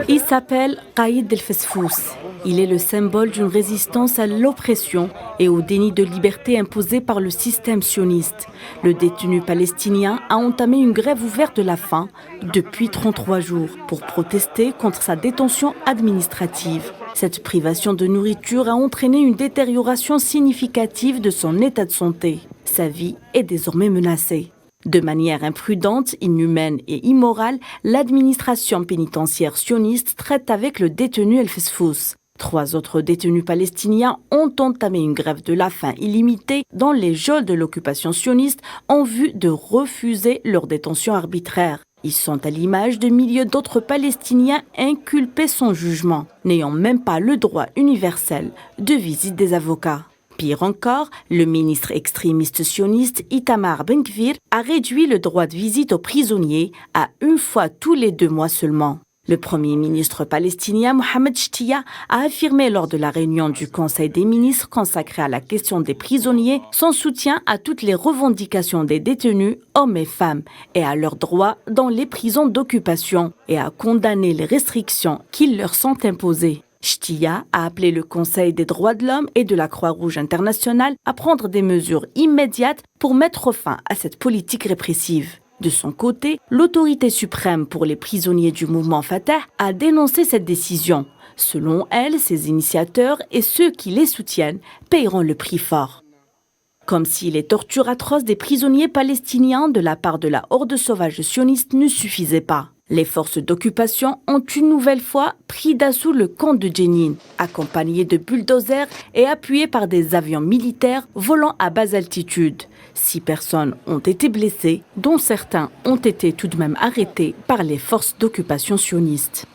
Il s'appelle Qaïd el-Fesfous. Il est le symbole d'une résistance à l'oppression et au déni de liberté imposé par le système sioniste. Le détenu palestinien a entamé une grève ouverte de la faim depuis 33 jours pour protester contre sa détention administrative. Cette privation de nourriture a entraîné une détérioration significative de son état de santé. Sa vie est désormais menacée. De manière imprudente, inhumaine et immorale, l'administration pénitentiaire sioniste traite avec le détenu El-Fesfous. 3 autres détenus palestiniens ont entamé une grève de la faim illimitée dans les geôles de l'occupation sioniste en vue de refuser leur détention arbitraire. Ils sont à l'image de milliers d'autres Palestiniens inculpés sans jugement, n'ayant même pas le droit universel de visite des avocats. Pire encore, le ministre extrémiste sioniste Itamar Ben-Gvir a réduit le droit de visite aux prisonniers à 1 fois tous les 2 mois seulement. Le premier ministre palestinien Mohamed Shtiya a affirmé lors de la réunion du Conseil des ministres consacrée à la question des prisonniers son soutien à toutes les revendications des détenus, hommes et femmes, et à leurs droits dans les prisons d'occupation, et a condamné les restrictions qui leur sont imposées. Shtiya a appelé le Conseil des droits de l'homme et de la Croix-Rouge internationale à prendre des mesures immédiates pour mettre fin à cette politique répressive. De son côté, l'autorité suprême pour les prisonniers du mouvement Fatah a dénoncé cette décision. Selon elle, ses initiateurs et ceux qui les soutiennent paieront le prix fort. Comme si les tortures atroces des prisonniers palestiniens de la part de la horde sauvage sioniste ne suffisaient pas. Les forces d'occupation ont une nouvelle fois pris d'assaut le camp de Jenin, accompagnés de bulldozers et appuyés par des avions militaires volant à basse altitude. 6 personnes ont été blessées, dont certains ont été tout de même arrêtés par les forces d'occupation sionistes.